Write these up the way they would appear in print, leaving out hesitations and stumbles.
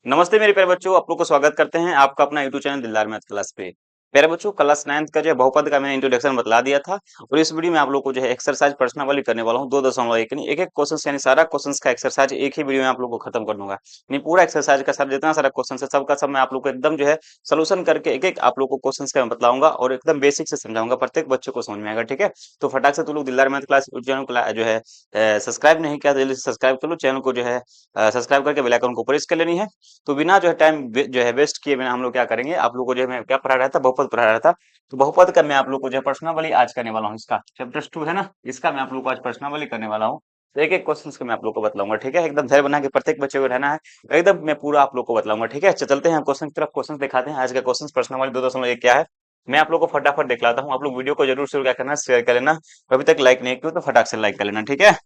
नमस्ते मेरे प्यारे बच्चों, आप लोग को स्वागत करते हैं आपका अपना यूट्यूब चैनल दिलदार मैथ क्लास पे। प्यारे बच्चों, क्लास 9th का जो है बहुपद का मैंने इंट्रोडक्शन बतला दिया था और इस वीडियो में आप लोग को जो है एक्सरसाइज प्रश्नावली करने वाला हूँ 2.1 नहीं एक एक क्वेश्चन यानी सारा क्वेश्चंस का एक्सरसाइज एक ही वीडियो में आप लोग को खत्म कर दूंगा। नहीं पूरा एक्सरसाइज का सब जितना सारा क्वेश्चन है सबका सब मैं आप लोग को एकदम जो है सोल्यूशन करके एक एक आप लोग को क्वेश्चन का मैं बतलाऊंगा और एकदम बेसिक से समझाऊंगा, प्रत्येक बच्चे को समझ में आएगा। ठीक है, तो फटाक से तुम लोग दिलदार मैथ क्लास चैनल को जो है सब्सक्राइब नहीं किया तो जल्दी से सब्सक्राइब कर लो चैनल को, जो है सब्सक्राइब करके बेल आइकन को प्रेस कर लेनी है। तो बिना जो है टाइम जो है वेस्ट किए बिना हम लोग क्या करेंगे, आप लोग को जो है मैं क्या पढ़ा रहा था, बहुपद पढ़ा रहा था। तो बहुपद का मैं आप लोग को जो है प्रश्नावली आज करने वाला हूँ, इसका चैप्टर 2 है ना, इसका मैं आप लोग को आज प्रश्नावली करने वाला हूँ। तो एक एक क्वेश्चन को मैं आप लोग को बतलाऊंगा। ठीक है, एकदम धैर्य बना के प्रत्येक बच्चे को रहना है, एकदम मैं पूरा आप लोग को बतलाऊंगा। ठीक है, चलते हैं हम क्वेश्चन की तरफ, क्वेश्चन दिखाते हैं। आज का क्वेश्चन प्रश्नावली 2.1 क्या है मैं आप लोग को फटाफट दिखलाता हूँ। आप लोग वीडियो को जरूर से क्या करना, शेयर कर लेना। अभी तक लाइक नहीं किया तो फटाक से लाइक कर लेना। ठीक है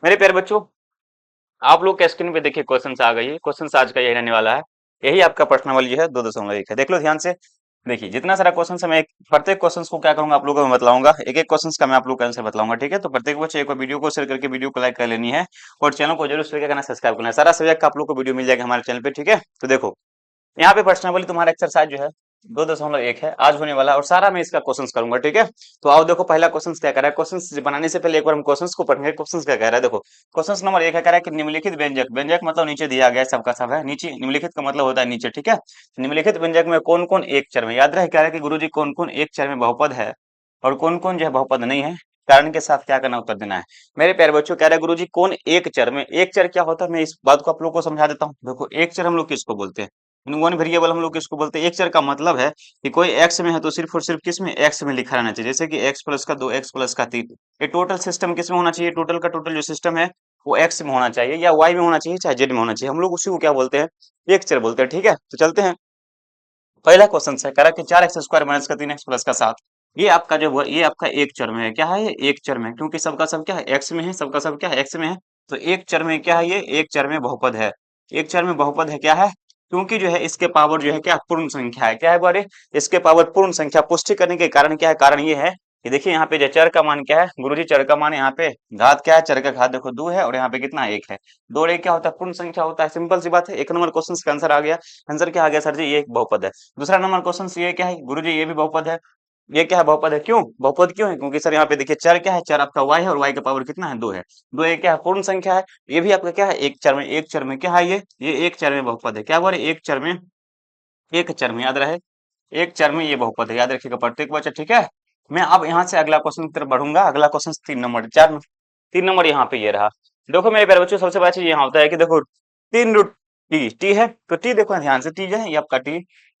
मेरे प्यारे बच्चों, आप लोग के स्क्रीन पे देखिए क्वेश्चन आ गई है। क्वेश्चन आज का यही रहने वाला है, यही आपका प्रश्नावली जो है 2.1 है। देख लो ध्यान से, देखिए जितना सारा क्वेश्चन है मैं प्रत्येक क्वेश्चन को क्या करूंगा आप लोगों को मैं बतलाऊंगा, एक एक क्वेश्चन का मैं आप लोग को आंसर बतलाऊंगा। ठीक है, तो प्रत्येक बच्चे एक बार वीडियो को शेयर करके वीडियो को लाइक कर लेनी है और चैनल को जरूर शेयर करना, सब्सक्राइब करना है। सारा सब्जेक्ट का आप लोग को वीडियो मिल जाएगा हमारे चैनल पे। ठीक है, तो देखो यहाँ पे प्रश्नावली तुम्हारा एक्सरसाइज जो है 2.1 है आज होने वाला है और सारा मैं इसका क्वेश्चंस करूंगा। ठीक है, तो आओ देखो पहला क्वेश्चन क्या कह रहा है। क्वेश्चन बनाने से पहले एक बार हम क्वेश्चंस को पढ़ेंगे। क्वेश्चन क्या कह रहा है, देखो क्वेश्चन नंबर 1 है, कह रहा है कि निम्नलिखित व्यंजक, व्यंजक मतलब नीचे दिया गया है, सबका सब है नीचे, निम्नलिखित का मतलब होता है नीचे। ठीक है, निम्नलिखित व्यंजक में कौन कौन एक चर में, याद रहे कह रहा है कि गुरुजी कौन कौन एक चर में बहुपद है और कौन कौन जो है बहुपद नहीं है, कारण के साथ क्या करना, उत्तर देना है। मेरे प्यारे बच्चों, कह रहा है गुरुजी कौन एक चर में, एक चर क्या होता है मैं इस बात को आप लोग को समझा देता हूँ। देखो एक चर हम लोग किसको बोलते हैं, वन वेरिएबल हम लोग किसको बोलते हैं। एक चर का मतलब है कि कोई एक्स में है तो सिर्फ और सिर्फ किस में, एक्स में लिखा रहना चाहिए। जैसे कि एक्स प्लस का 2, एक्स प्लस का 3, ये टोटल सिस्टम किस में होना चाहिए, टोटल का टोटल जो सिस्टम है वो एक्स में होना चाहिए या वाई में होना चाहिए चाहे जेड में होना चाहिए। हम लोग उसी को क्या बोलते हैं, एक चर बोलते हैं। ठीक है, तो चलते हैं। पहला क्वेश्चन है, कह रहा कि 4x² माइनस का 3x प्लस का 7, ये आपका जो ये आपका एक चर में है। क्या है ये, एक चर में, क्योंकि सबका सब क्या है एक्स में है, सबका सब क्या है एक्स में है। तो एक चर में क्या है, ये एक चर में बहुपद है। एक चर में बहुपद है, क्या है, क्योंकि जो है इसके पावर जो है क्या पूर्ण संख्या है। क्या है बारे, इसके पावर पूर्ण संख्या। पुष्टि करने के कारण क्या है, कारण ये है कि देखिए यहाँ पे जो चर का मान क्या है गुरुजी, चर का मान यहाँ पे घात क्या है, चर का घात देखो 2 है और यहाँ पे कितना 1 है। 2 और 1 क्या होता है, पूर्ण संख्या होता है। सिंपल सी बात है, एक नंबर क्वेश्चन का आंसर आ गया। आंसर क्या आ गया सर जी, ये एक बहुपद है। दूसरा नंबर क्वेश्चन ये क्या है गुरुजी, ये भी बहुपद है। ये क्या है, बहुपद है। क्यों बहुपद क्यों है, क्योंकि सर यहाँ पे देखिए चर क्या है, चर आपका y है और y का पावर कितना है 2 है। 2 एक क्या है पूर्ण संख्या है। ये भी आपका क्या है एक चर में, एक चर में क्या है ये एक चर में बहुपद है। क्या बोले, एक चर में, एक चर में, याद रहे एक चर में ये बहुपद है, याद रखिएगा प्रत्येक बच्चा। ठीक है, मैं अब यहाँ से अगला क्वेश्चन की तरफ बढ़ूंगा। अगला क्वेश्चन 3 नंबर, 3 नंबर यहाँ पे ये रहा। देखो मेरे प्यारे बच्चों, सबसे बड़ा चीज यहाँ होता है कि देखो 3 रूट टी, टी है तो टी देखो ध्यान से, टी जो है ये आपका टी,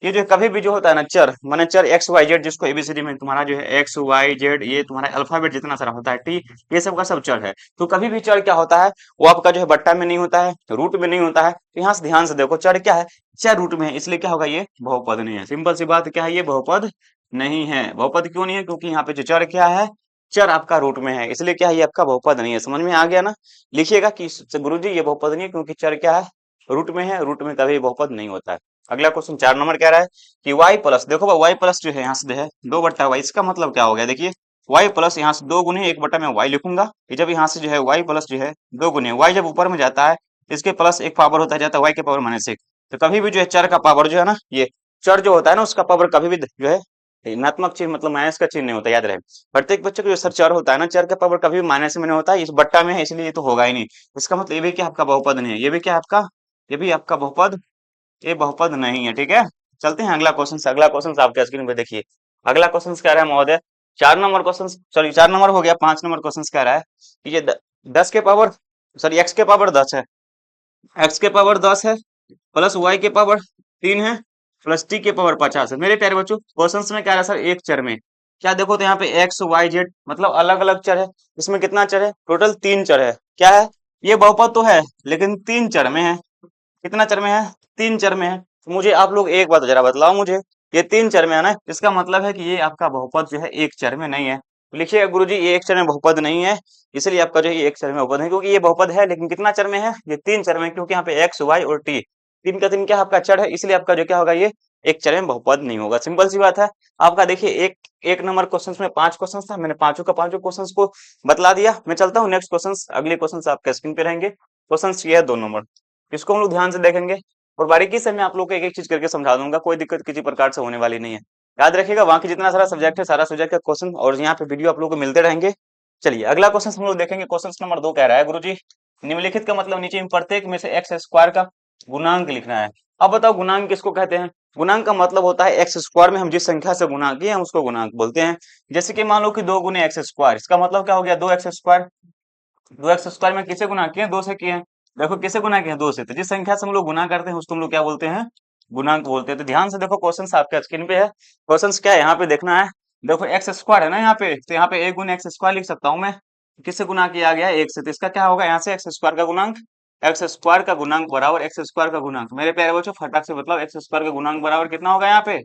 ये जो कभी भी जो होता है ना चर, माने चर एक्स वाई जेड, जिसको एबीसीडी में तुम्हारा जो है एक्स वाई जेड, ये तुम्हारा अल्फाबेट जितना सारा होता है टी, ये सब का सब चर है। तो कभी भी चर क्या होता है, वो आपका जो है बट्टा में नहीं होता है, रूट में नहीं होता है। तो यहाँ से ध्यान से देखो चर क्या है, चर रूट में है, इसलिए क्या होगा ये बहुपद नहीं है। सिंपल सी बात क्या है, ये बहुपद नहीं है। बहुपद क्यों नहीं है, क्योंकि यहाँ पे जो चर क्या है, चर आपका रूट में है, इसलिए क्या है ये आपका बहुपद नहीं है। समझ में आ गया ना, लिखिएगा कि गुरुजी ये बहुपद नहीं है क्योंकि चर क्या है रूट में है, रूट में कभी बहुपद नहीं होता है। अगला क्वेश्चन 4 नंबर कह रहा है कि y प्लस, देखो वाई प्लस जो है यहाँ से जो है 2/y, इसका मतलब क्या हो गया, देखिए y प्लस यहाँ से 2 गुने 1/, मैं y लिखूंगा कि जब यहाँ से जो है y प्लस जो है 2 गुने y, जब ऊपर में जाता है इसके प्लस एक पावर होता है, जाता है y के पावर -1। तो कभी भी जो है चर का पावर जो है ना, ये चर जो होता है ना उसका पावर कभी भी जो है ऋणात्मक चिन्ह मतलब माइनस का चिन्ह नहीं होता, याद रहे। प्रत्येक बच्चे को जो सर चर होता है ना, चर का पावर कभी भी माइनस में नहीं होता है, इस बट्टा में है इसलिए ये तो होगा ही नहीं। इसका मतलब ये भी क्या आपका बहुपद नहीं है, ये भी क्या आपका, ये भी आपका बहुपद, ये बहुपद नहीं है। ठीक है, चलते हैं अगला क्वेश्चन से। अगला क्वेश्चन आपके स्क्रीन पे देखिए। अगला क्वेश्चन कह रहा है महोदय, 4 नंबर क्वेश्चन, सॉरी 4 नंबर हो गया, 5 नंबर क्वेश्चन कह रहा है कि ये 10 के पावर, सॉरी एक्स के पावर 10 है, एक्स के पावर 10 है प्लस वाई के पावर 3 है प्लस टी के पावर 50 है। मेरे प्यारे बच्चों क्वेश्चन में क्या रहा है सर, एक चर में, क्या देखो तो यहाँ पे एक्स वाई जेड मतलब अलग अलग चर है। इसमें कितना चर है, टोटल 3 चर है। क्या है, ये बहुपद तो है लेकिन 3 चर में है। कितना चर में है, 3 चर में है। तो मुझे आप लोग एक बात जरा बतलाओ मुझे, ये 3 चर में है ना, इसका मतलब है कि ये आपका बहुपद जो है एक चर में नहीं है। तो लिखिएगा गुरुजी ये एक चर में बहुपद नहीं है, इसलिए आपका जो है ये एक चर में बहुपद है, क्योंकि ये बहुपद है लेकिन कितना चर में है, ये 3 चर में, क्योंकि यहाँ पे एक्स वाई और टी, 3 का 3 क्या आपका चर है, इसलिए आपका जो क्या होगा ये एक चर में बहुपद नहीं होगा। सिंपल सी बात है। आपका देखिए एक नंबर क्वेश्चन में 5 क्वेश्चन था, मैंने पांचों का पांचों क्वेश्चन को बतला दिया। मैं चलता हूँ नेक्स्ट क्वेश्चन, अगले क्वेश्चन आपके स्क्रीन पे रहेंगे। क्वेश्चन ये है 2 नंबर, इसको हम लोग ध्यान से देखेंगे। और बारीकी से मैं आप लोग को एक एक चीज करके समझा दूंगा, कोई दिक्कत किसी प्रकार से होने वाली नहीं है। याद रखिएगा वहां की जितना सारा सब्जेक्ट है, सारा सब्जेक्ट का क्वेश्चन और यहाँ पे वीडियो आप लोग को मिलते रहेंगे। चलिए अगला क्वेश्चन हम लोग देखेंगे। क्वेश्चन नंबर 2 कह रहा है गुरुजी, निम्नलिखित का मतलब नीचे में प्रत्येक में से एक्स स्क्वायर का गुणांक लिखना है। अब बताओ गुणांक किसको कहते हैं? गुणांक का मतलब होता है एक्स स्क्वायर में हम जिस संख्या से गुणा किए हम उसको गुणांक बोलते हैं। जैसे कि मान लो कि 2 गुने एक्स स्क्वायर, इसका मतलब क्या हो गया? 2 एक्स स्क्वायर। 2 एक्स स्क्वायर में किसे गुना किए? 2 से किए हैं। देखो किसे गुना किए? 2 से। तो जिस संख्या से हम लोग गुना करते हैं उसको हम लोग क्या बोलते हैं? गुणांक बोलते हैं। तो ध्यान से देखो, क्वेश्चन आपके स्क्रीन पे है। क्वेश्चन क्या है यहाँ पे देखना है। देखो एक्स स्क्वायर है ना यहाँ पे, तो यहाँ पे 1 गुने एक्स स्क्वायर लिख सकता हूँ मैं। किससे गुना किया गया? 1 से। तो इसका क्या होगा यहाँ से? एक्स स्क्वायर का गुणांक। एक्स स्क्वायर का गुणांक बराबर एक्स स्क्वायर का गुणांक। मेरे प्यारे बच्चों फटाक से मतलब एक्स स्क्वायर का गुणांक बराबर कितना होगा यहाँ पे?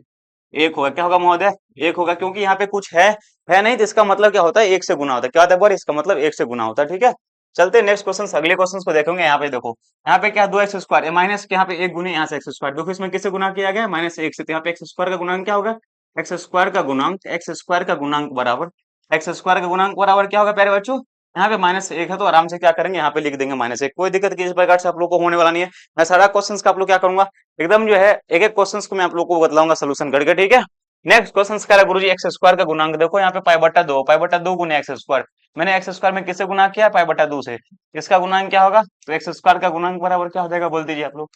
1 होगा। क्या होगा महोदय? 1 होगा, क्योंकि यहाँ पे कुछ है नहीं, तो इसका मतलब क्या होता है? 1 से गुना होता है। क्या होता है बोल? इसका मतलब 1 से गुना होता है। ठीक है, चलते हैं नेक्स्ट क्वेश्चन, अगले क्वेश्चन को देखेंगे। यहाँ पे देखो, यहाँ पे क्या? 2 एक्स स्क्वायर माइनस के यहाँ पे 1 गुने यहाँ से एक्स स्क्वायर। देखो इसमें किससे गुना किया गया? -1 से। तो यहाँ पे एक्स स्क्वायर का गुणांक क्या होगा? एक्स स्क्वायर का गुणांक, एक्स स्क्वायर का गुणांक बराबर एक्स स्क्वायर का गुणांक बराबर क्या होगा प्यारे बच्चों? यहाँ पे -1 है तो आराम से क्या करेंगे? यहाँ पे लिख देंगे -1। कोई दिक्कत किसी प्रकार से आप लोग को होने वाला नहीं है। मैं सारा क्वेश्चन का आप लोग क्या करूंगा, एकदम जो है एक एक क्वेश्चन को मैं आप लोग को बतलाऊंगा सोल्यूशन करके। ठीक है, नेक्स्ट क्वेश्चन कह रहा है गुरुजी एक्स स्क्वायर का गुणांक। देखो यहाँ पे पाई बटा दो गुने एक्स स्क्वायर। मैंने एक्स स्क्वायर में किससे गुना किया? पाई बटा 2 से। इसका गुणांक क्या होगा? तो एक्स स्क्वायर का गुणांक बराबर क्या हो जाएगा? बोल दीजिए आप लोग,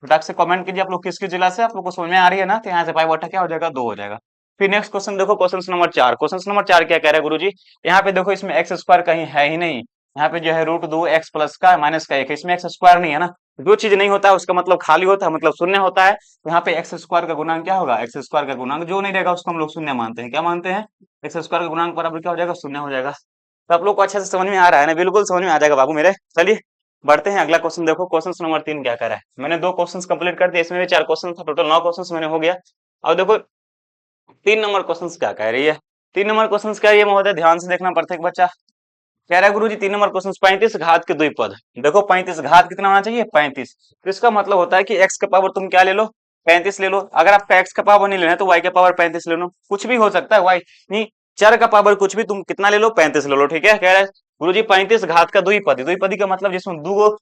फटाक से कमेंट कीजिए आप लोग किसकी जिला से आप लोग को समझ में आ रही है ना। तो यहाँ से पाई बटा क्या हो जाएगा? 2 हो जाएगा। फिर नेक्स्ट क्वेश्चन देखो, क्वेश्चन नंबर 4। क्वेश्चन नंबर 4 क्या कह रहा है गुरुजी? यहाँ पे देखो इसमें एक्स स्क्वायर कहीं है ही नहीं। यहाँ पे जो है √2 एक्स प्लस का माइनस का 1 है, इसमें एक्स स्क्वायर नहीं है ना। जो चीज नहीं होता है उसका मतलब खाली होता है, मतलब शून्य होता है। तो यहाँ पे एक्स स्क्वायर का गुणांक क्या होगा? एक्स स्क्वायर का गुणांक जो नहीं रहेगा उसको हम लोग शून्य मानते हैं। क्या मानते हैं? एक्स स्क्वायर का गुणांक बराबर क्या हो जाएगा? शून्य हो जाएगा। तो आप लोग को अच्छे से समझ में आ रहा है ना? बिल्कुल समझ में आ जाएगा बाबू मेरे। चलिए बढ़ते हैं अगला क्वेश्चन। देखो क्वेश्चन नंबर 3 क्या कर रहा है। मैंने 2 क्वेश्चन कंप्लीट कर दिए, इसमें भी 4 क्वेश्चन था, टोटल 9 क्वेश्चन मैंने हो गया। अब देखो 3 नंबर क्वेश्चन क्या कह रही है। 3 नंबर क्वेश्चन क्या है महोदय? ध्यान से देखना प्रत्येक बच्चा। कह रहा है गुरुजी 3 नंबर क्वेश्चन 35 घात के द्विपद। देखो 35 घात कितना होना चाहिए? 35। तो इसका मतलब होता है कि एक्स का पावर तुम क्या ले लो? 35 ले लो। अगर आपका एक्स का पावर नहीं लेना है तो वाई का पावर 35 ले लो। कुछ भी हो सकता है, वाई नहीं, चर का पावर कुछ भी तुम कितना ले लो? 35 ले लो। ठीक है, कह रहा है गुरुजी 35 घात का द्विपद। द्विपदी का मतलब जिसमें दो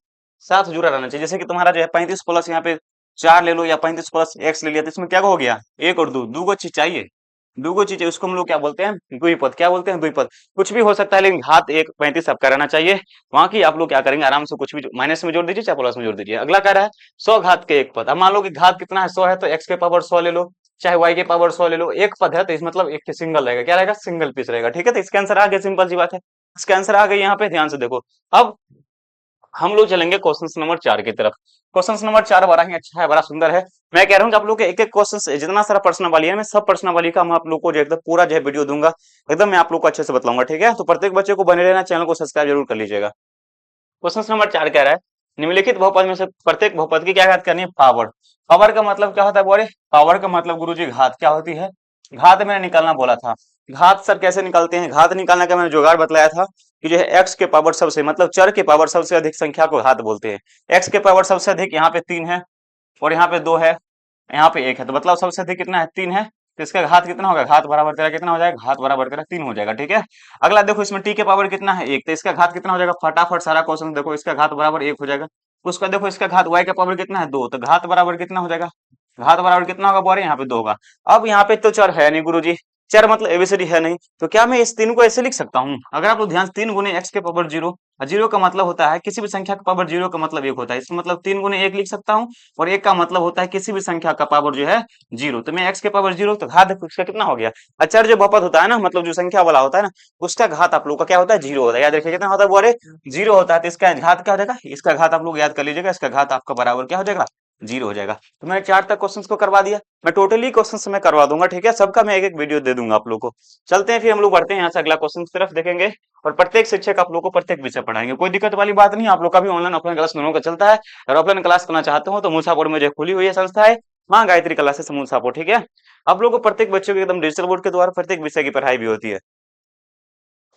साथ जुड़ा रहना चाहिए। जैसे कि तुम्हारा जो है 35 प्लस यहाँ पे 4 ले लो या 35 प्लस एक्स ले लिया, तो इसमें क्या हो गया? 1 और 2, दो चीज चाहिए। दूगो चीज है, उसको हम लोग क्या बोलते हैं? द्विपद। क्या बोलते हैं? द्विपद। कुछ भी हो सकता है लेकिन घात एक 35 आपका रहना चाहिए। वहां की आप लोग क्या करेंगे? आराम से कुछ भी माइनस में जोड़ दीजिए चाहे प्लस में जोड़ दीजिए। अगला कह रहा है 100 घात के एक पद। अब मान लो कि घात कितना है? 100 है, तो एक्स के पावर 100 ले लो चाहे वाई के पावर 100 ले लो। एक पद है तो इस मतलब एक के सिंगल रहेगा। क्या रहेगा? सिंगल पीस रहेगा। ठीक है, तो इसका आंसर आ गया, सिंपल सी बात है। इसका आंसर आ गया यहाँ पे, ध्यान से देखो। अब हम लोग चलेंगे क्वेश्चन नंबर 4 की तरफ। क्वेश्चन नंबर 4 बड़ा ही अच्छा है, बड़ा सुंदर है। मैं कह रहा हूँ कि आप लोग के एक एक क्वेश्चन, जितना सारा प्रश्न वाली है मैं सब प्रश्न वाली का मैं आप लोग को जो एकदम पूरा जो है वीडियो दूंगा, एकदम मैं आप लोग को अच्छे से बताऊंगा। ठीक है, तो प्रत्येक बच्चे को बने रहना, चैनल को सब्सक्राइब जरूर कर लीजिएगा। क्वेश्चन नंबर 4 कह रहा है निम्नलिखित बहुपद में से प्रत्येक बहुपद की क्या घात करनी है? पावर। पावर का मतलब क्या होता है बोले? पावर का मतलब गुरुजी घात क्या होती है? घात मैंने निकालना बोला था। घात सर कैसे निकालते हैं? घात निकालने का मैंने जुगाड़ बतलाया था कि जो है एक्स के पावर सबसे मतलब चर के पावर सबसे अधिक संख्या को घात बोलते हैं। एक्स के पावर सबसे अधिक यहाँ पे 3 है और यहाँ पे 2 है, यहाँ पे 1 है, तो मतलब सबसे अधिक कितना है? 3 है। तो इसका घात कितना होगा? घात बराबर तेरा कितना हो जाएगा? घात बराबर तेरा 3 हो जाएगा। ठीक है, अगला देखो इसमें टी के पावर कितना है? 1, तो इसका घात कितना हो जाएगा? फटाफट सारा क्वेश्चन देखो, इसका घात बराबर 1 हो जाएगा। उसका देखो इसका घात वाई का पावर कितना है? 2, तो घात बराबर कितना हो जाएगा? घात बराबर कितना होगा बोरे? यहाँ पे 2 होगा। अब यहाँ पे तो चर है नहीं गुरुजी, चर मतलब एबीसीडी है नहीं, तो क्या मैं इस 3 को ऐसे लिख सकता हूँ? अगर आप लोग ध्यान, 3 गुने एक्स के पावर 0, जीरो का मतलब होता है किसी भी संख्या का पावर 0 का मतलब 1 होता है। इसका मतलब 3 गुने 1 लिख सकता हूँ, और 1 का मतलब होता है किसी भी संख्या का पावर जो है 0। तो मैं एक्स के पावर 0, तो घात उसका कितना हो गया? अचर जो बहुपद होता है ना, मतलब जो संख्या वाला होता है ना, उसका घात आप लोग का क्या होता है? 0 होता है। याद रखिए कितना होता है बोरे? 0 होता है। तो इसका घात क्या हो जाएगा? इसका घात आप लोग याद कर लीजिएगा, इसका घात आपका बराबर क्या हो जाएगा? 0 हो जाएगा। तो मैंने 4 तक क्वेश्चंस को करवा दिया। मैं टोटली क्वेश्चंस मैं करवा दूंगा। ठीक है, सबका मैं एक एक वीडियो दे दूंगा आप लोग को। चलते हैं फिर हम लोग बढ़ते हैं यहाँ से अगला क्वेश्चन की तरफ देखेंगे, और प्रत्येक शिक्षक आप लोग को प्रत्येक विषय पढ़ाएंगे। कोई दिक्कत वाली बात नहीं, आप लोग का भी ऑनलाइन ऑफलाइन क्लास दोनों का चलता है। और ऑफलाइन क्लास करना चाहते हो तो मूसापुर में जो खुली हुई है संस्था है, माँ गायत्री क्लासेस मूसापुर। ठीक है, आप लोग को प्रत्येक बच्चों के एकदम डिजिटल बोर्ड के द्वारा प्रत्येक विषय की पढ़ाई भी होती है।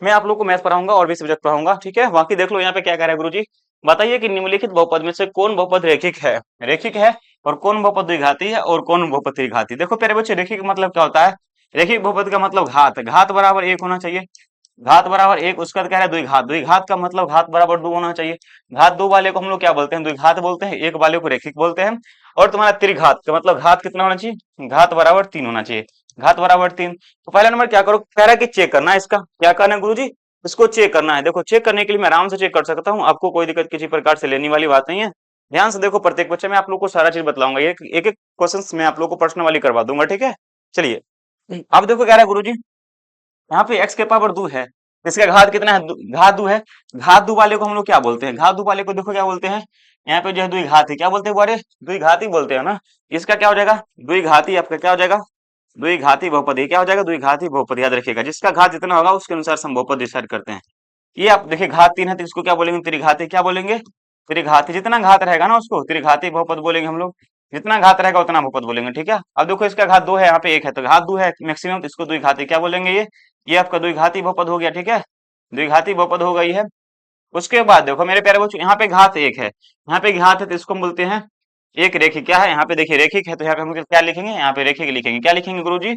मैं आप लोग को मैथ पढ़ाऊंगा और भी सब्जेक्ट पढ़ाऊंगा। ठीक है, बाकी देख लो यहाँ पे क्या कह रहा है गुरुजी। बताइए कि निम्नलिखित बहुपद में से कौन बहुपद रेखिक है? रेखिक है। और कौन बहुपद द्विघाती है और कौन बहुपद त्रिघाती? देखो प्यारे बच्चे, रेखिक मतलब क्या होता है? रेखिक बहुपद का मतलब घात, घात बराबर 1 होना चाहिए। घात बराबर एक, उसका तो कह रहा है द्विघात, द्विघात का मतलब घात बराबर दो होना चाहिए। घात दो वाले को हम लोग क्या बोलते हैं, द्विघात बोलते हैं, एक वाले को रैखिक बोलते हैं। और तुम्हारा त्रिघात का मतलब घात कितना होना चाहिए, घात बराबर तीन होना चाहिए, घात बराबर तीन। तो पहला नंबर क्या करो, कह रहा है कि चेक करना है, इसका क्या करना है गुरुजी, इसको चेक करना है। देखो चेक करने के लिए मैं आराम से चेक कर सकता हूँ, आपको कोई दिक्कत किसी प्रकार से लेने वाली बात नहीं है। ध्यान से देखो, प्रत्येक बच्चे में आप लोग को सारा चीज बतलाऊंगा, एक एक क्वेश्चन मैं आप लोग को प्रश्न वाली करवा दूंगा, ठीक है। चलिए, अब देखो कह रहा है गुरुजी, यहाँ पे x के पावर दो है, इसका घात कितना है, घात दो है। घात दो वाले को हम लोग क्या बोलते हैं, घात दो वाले को देखो क्या बोलते हैं, यहाँ पे जो है द्विघात है, क्या बोलते हैं बारे, द्विघाती बोलते हैं ना। इसका क्या हो जाएगा, द्विघाती आपका क्या हो जाएगा, द्विघाती बहुपद, क्या हो जाएगा, द्विघाती बहुपद। याद रखिएगा, जिसका घात जितना होगा उसके अनुसार से हम बहुपद डिसाइड करते हैं। ये आप देखिए घात तीन है तो इसको क्या बोलेंगे, त्रिघाती, क्या बोलेंगे, त्रिघाती। जितना घात रहेगा ना उसको त्रिघाती बहुपद बोलेंगे हम लोग, जितना घात रहेगा उतना बहुपद बोलेंगे, ठीक है। अब देखो इसका घात दो है, यहाँ पे एक है, तो घात दो है मैक्सिमम, तो इसको द्विघाती क्या बोलेंगे, ये आपका द्विघाती बहुपद हो गया, ठीक है, द्विघाती बहुपद हो गई है। उसके बाद देखो मेरे प्यारे बच्चों, यहाँ पे घात एक है, यहाँ पे घात है तो इसको हम बोलते हैं एक रेखिक। क्या है, यहाँ पे देखिए रेखिक है, तो यहाँ पे हम क्या लिखेंगे, यहाँ पे रेखिक लिखेंगे। क्या लिखेंगे गुरुजी,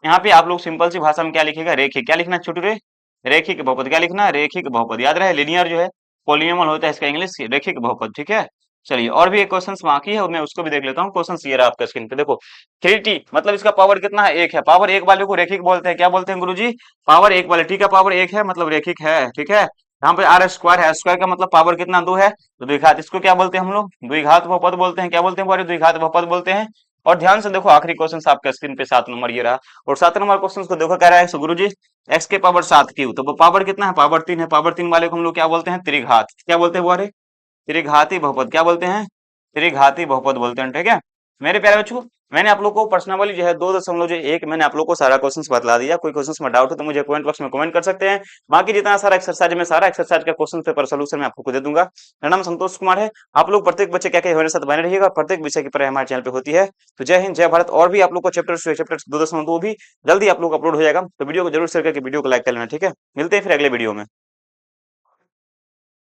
यहाँ पे आप लोग सिंपल सी भाषा में क्या लिखेगा, रेखिक। क्या लिखना छोटू रे, रेखिक बहुपद। क्या लिखना, रेखिक बहुपद। याद रहे लिनियर जो है पोलिनोमियल होता है, इसका इंग्लिश रेखिक बहुपद, ठीक है। चलिए, और भी एक क्वेश्चन बाकी है, मैं उसको भी देख लेता हूँ। क्वेश्चन ये रहा आपका स्क्रीन पे, देखो 3t मतलब इसका पावर कितना है, एक है। पावर एक वाले को रेखिक बोलते हैं, क्या बोलते हैं गुरुजी, पावर एक वाले, ठीक है, पावर एक है मतलब रेखिक है, ठीक है। यहाँ पे आर स्क्वायर है, स्क्वायर का मतलब पावर कितना, दो है, तो द्विघात। इसको क्या बोलते हैं हम लोग, द्विघात बहुपद बोलते हैं। क्या बोलते हैं बारे, द्विघात बहुपद बोलते हैं। और ध्यान से देखो आखिरी क्वेश्चन आपका स्क्रीन पे 7 नंबर ये रहा। और 7 नंबर क्वेश्चन को देखो, कह रहा है गुरु जी एक्स के पावर 7 क्यू, तो वो पावर कितना है, पावर 3 है। पावर 3 वाले को हम लोग क्या बोलते हैं, त्रिघात। क्या बोलते हैं बारे, त्रिघाती बहुपद। क्या बोलते हैं, त्रिघाती बहुपद बोलते हैं, ठीक है। मेरे प्यारे बच्चों, मैंने आप लोग को पर्सनली जो है 2.1 मैंने आप लोग को सारा क्वेश्चन बतला दिया। कोई क्वेश्चन में डाउट हो तो मुझे कमेंट बॉक्स में कमेंट कर सकते हैं। बाकी जितना सारा एक्सरसाइज में सारा एक्सरसाइज का क्वेश्चन पेपर सोल्यूशन मैं आपको दे दूंगा। मेरा नाम संतोष कुमार है। आप लोग प्रत्येक बच्चे क्या क्या हमारे साथ बने रहिएगा, प्रत्येक विषय की पढ़ाई हमारे चैनल पे होती है। तो जय हिंद, जय भारत। और भी आप लोग को चैप्टर 2.2 भी जल्दी आप लोग अपलोड हो जाएगा, तो वीडियो को जरूर शेयर करके वीडियो को लाइक कर लेना, ठीक है। मिलते हैं फिर अगले वीडियो में।